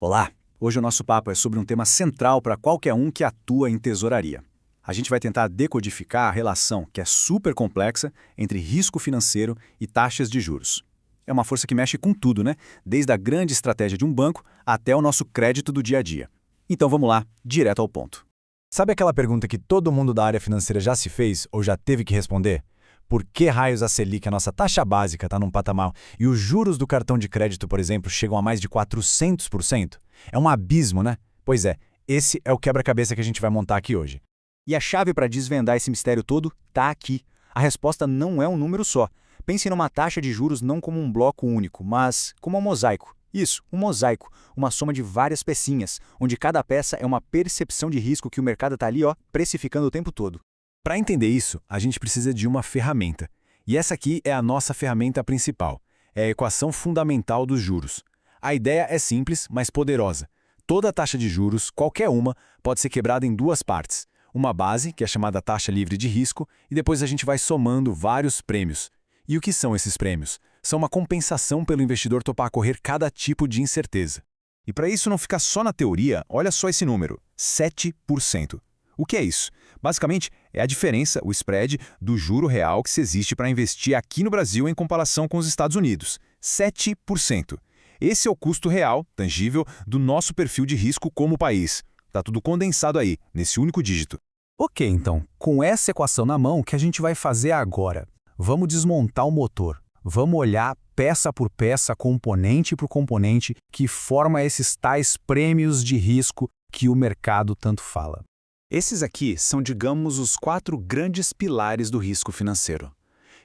Olá! Hoje o nosso papo é sobre um tema central para qualquer um que atua em tesouraria. A gente vai tentar decodificar a relação, que é super complexa, entre risco financeiro e taxas de juros. É uma força que mexe com tudo, né? Desde a grande estratégia de um banco até o nosso crédito do dia a dia. Então vamos lá, direto ao ponto. Sabe aquela pergunta que todo mundo da área financeira já se fez ou já teve que responder? Por que raios a Selic, a nossa taxa básica, está num patamar e os juros do cartão de crédito, por exemplo, chegam a mais de 400%? É um abismo, né? Pois é, esse é o quebra-cabeça que a gente vai montar aqui hoje. E a chave para desvendar esse mistério todo está aqui. A resposta não é um número só. Pense numa taxa de juros não como um bloco único, mas como um mosaico. Isso, um mosaico, uma soma de várias pecinhas, onde cada peça é uma percepção de risco que o mercado está ali, precificando o tempo todo. Para entender isso, a gente precisa de uma ferramenta. E essa aqui é a nossa ferramenta principal. É a equação fundamental dos juros. A ideia é simples, mas poderosa. Toda taxa de juros, qualquer uma, pode ser quebrada em duas partes. Uma base, que é chamada taxa livre de risco, e depois a gente vai somando vários prêmios. E o que são esses prêmios? São uma compensação pelo investidor topar correr cada tipo de incerteza. E para isso não ficar só na teoria, olha só esse número, 7%. O que é isso? Basicamente, é a diferença, o spread, do juro real que se existe para investir aqui no Brasil em comparação com os Estados Unidos. 7%. Esse é o custo real, tangível, do nosso perfil de risco como país. Está tudo condensado aí, nesse único dígito. Ok, então, com essa equação na mão, o que a gente vai fazer agora? Vamos desmontar o motor. Vamos olhar peça por peça, componente por componente, que forma esses tais prêmios de risco que o mercado tanto fala. Esses aqui são, digamos, os 4 grandes pilares do risco financeiro.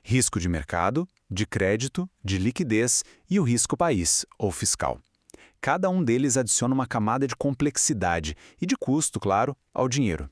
Risco de mercado, de crédito, de liquidez e o risco país, ou fiscal. Cada um deles adiciona uma camada de complexidade e de custo, claro, ao dinheiro.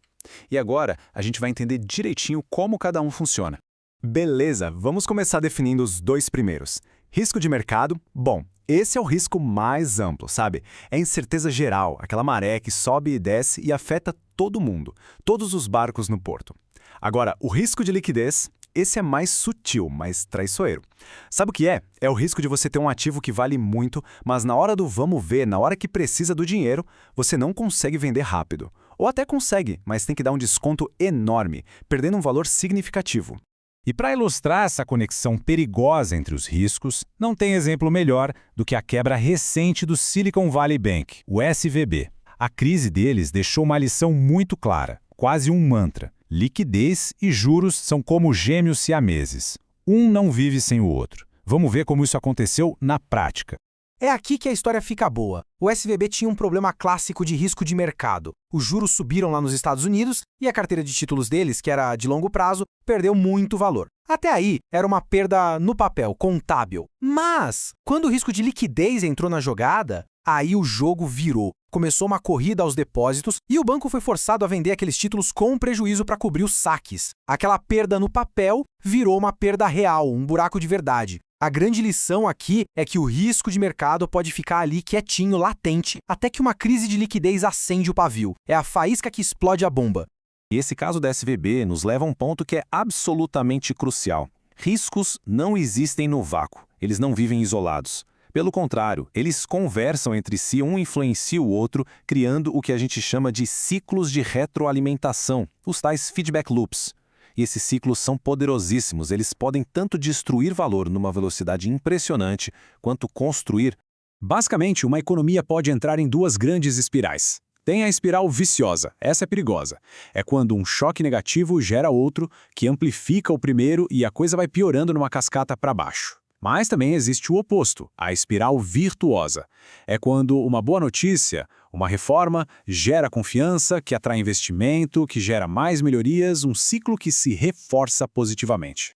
E agora a gente vai entender direitinho como cada um funciona. Beleza, vamos começar definindo os 2 primeiros. Risco de mercado, bom, esse é o risco mais amplo, sabe? É incerteza geral, aquela maré que sobe e desce e afeta todo mundo, todos os barcos no porto. Agora, o risco de liquidez, esse é mais sutil, mais traiçoeiro. Sabe o que é? É o risco de você ter um ativo que vale muito, mas na hora do vamos ver, na hora que precisa do dinheiro, você não consegue vender rápido. Ou até consegue, mas tem que dar um desconto enorme, perdendo um valor significativo. E para ilustrar essa conexão perigosa entre os riscos, não tem exemplo melhor do que a quebra recente do Silicon Valley Bank, o SVB. A crise deles deixou uma lição muito clara, quase um mantra. Liquidez e juros são como gêmeos siameses. Um não vive sem o outro. Vamos ver como isso aconteceu na prática. É aqui que a história fica boa. O SVB tinha um problema clássico de risco de mercado. Os juros subiram lá nos Estados Unidos e a carteira de títulos deles, que era de longo prazo, perdeu muito valor. Até aí, era uma perda no papel, contábil. Mas, quando o risco de liquidez entrou na jogada, aí o jogo virou. Começou uma corrida aos depósitos e o banco foi forçado a vender aqueles títulos com prejuízo para cobrir os saques. Aquela perda no papel virou uma perda real, um buraco de verdade. A grande lição aqui é que o risco de mercado pode ficar ali quietinho, latente, até que uma crise de liquidez acende o pavio. É a faísca que explode a bomba. E esse caso da SVB nos leva a um ponto que é absolutamente crucial. Riscos não existem no vácuo, eles não vivem isolados. Pelo contrário, eles conversam entre si, um influencia o outro, criando o que a gente chama de ciclos de retroalimentação, os tais feedback loops. E esses ciclos são poderosíssimos, eles podem tanto destruir valor numa velocidade impressionante, quanto construir. Basicamente, uma economia pode entrar em 2 grandes espirais. Tem a espiral viciosa, essa é perigosa. É quando um choque negativo gera outro, que amplifica o primeiro e a coisa vai piorando numa cascata para baixo. Mas também existe o oposto, a espiral virtuosa. É quando uma boa notícia, uma reforma, gera confiança, que atrai investimento, que gera mais melhorias, um ciclo que se reforça positivamente.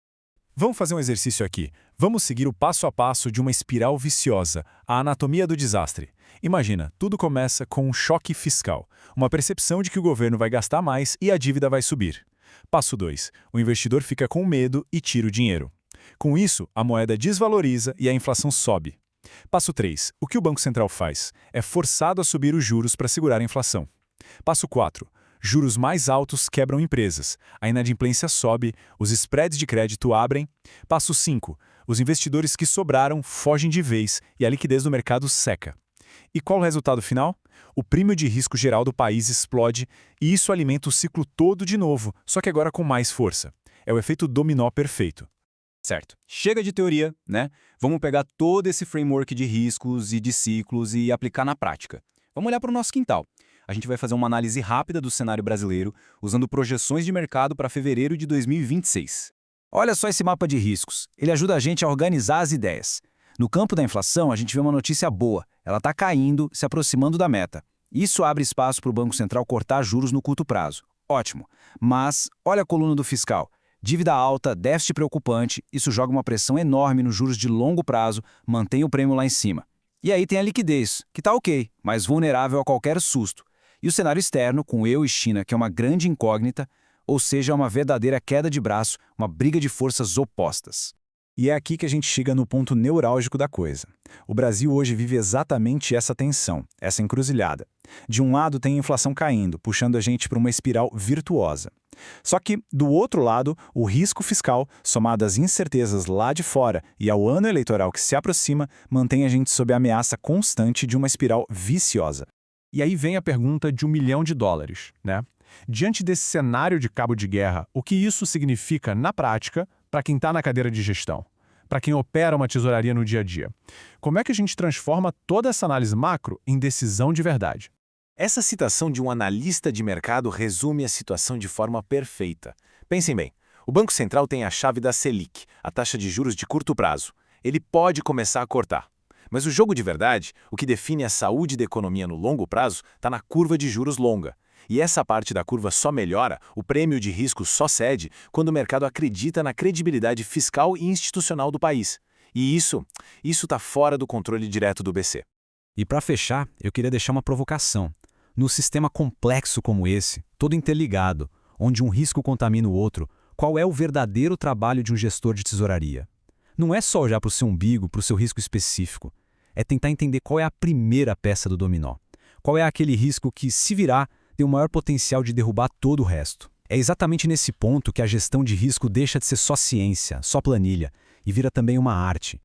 Vamos fazer um exercício aqui. Vamos seguir o passo a passo de uma espiral viciosa, a anatomia do desastre. Imagina, tudo começa com um choque fiscal, uma percepção de que o governo vai gastar mais e a dívida vai subir. Passo 2. O investidor fica com medo e tira o dinheiro. Com isso, a moeda desvaloriza e a inflação sobe. Passo 3. O que o Banco Central faz? É forçado a subir os juros para segurar a inflação. Passo 4. Juros mais altos quebram empresas. A inadimplência sobe, os spreads de crédito abrem. Passo 5. Os investidores que sobraram fogem de vez e a liquidez do mercado seca. E qual o resultado final? O prêmio de risco geral do país explode e isso alimenta o ciclo todo de novo, só que agora com mais força. É o efeito dominó perfeito. Certo. Chega de teoria, né? Vamos pegar todo esse framework de riscos e de ciclos e aplicar na prática. Vamos olhar para o nosso quintal. A gente vai fazer uma análise rápida do cenário brasileiro, usando projeções de mercado para fevereiro de 2026. Olha só esse mapa de riscos. Ele ajuda a gente a organizar as ideias. No campo da inflação, a gente vê uma notícia boa. Ela está caindo, se aproximando da meta. Isso abre espaço para o Banco Central cortar juros no curto prazo. Ótimo. Mas olha a coluna do fiscal. Dívida alta, déficit preocupante, isso joga uma pressão enorme nos juros de longo prazo, mantém o prêmio lá em cima. E aí tem a liquidez, que está ok, mas vulnerável a qualquer susto. E o cenário externo, com eu e China, que é uma grande incógnita, ou seja, uma verdadeira queda de braço, uma briga de forças opostas. E é aqui que a gente chega no ponto neurálgico da coisa. O Brasil hoje vive exatamente essa tensão, essa encruzilhada. De um lado tem a inflação caindo, puxando a gente para uma espiral virtuosa. Só que, do outro lado, o risco fiscal, somado às incertezas lá de fora e ao ano eleitoral que se aproxima, mantém a gente sob a ameaça constante de uma espiral viciosa. E aí vem a pergunta de $1 milhão, né? Diante desse cenário de cabo de guerra, o que isso significa, na prática, para quem está na cadeira de gestão? Para quem opera uma tesouraria no dia a dia? Como é que a gente transforma toda essa análise macro em decisão de verdade? Essa citação de um analista de mercado resume a situação de forma perfeita. Pensem bem, o Banco Central tem a chave da Selic, a taxa de juros de curto prazo. Ele pode começar a cortar. Mas o jogo de verdade, o que define a saúde da economia no longo prazo, está na curva de juros longa. E essa parte da curva só melhora, o prêmio de risco só cede, quando o mercado acredita na credibilidade fiscal e institucional do país. E isso está fora do controle direto do BC. E para fechar, eu queria deixar uma provocação. No sistema complexo como esse, todo interligado, onde um risco contamina o outro, qual é o verdadeiro trabalho de um gestor de tesouraria? Não é só olhar para o seu umbigo, para o seu risco específico. É tentar entender qual é a primeira peça do dominó. Qual é aquele risco que, se virar, tem o maior potencial de derrubar todo o resto. É exatamente nesse ponto que a gestão de risco deixa de ser só ciência, só planilha, e vira também uma arte.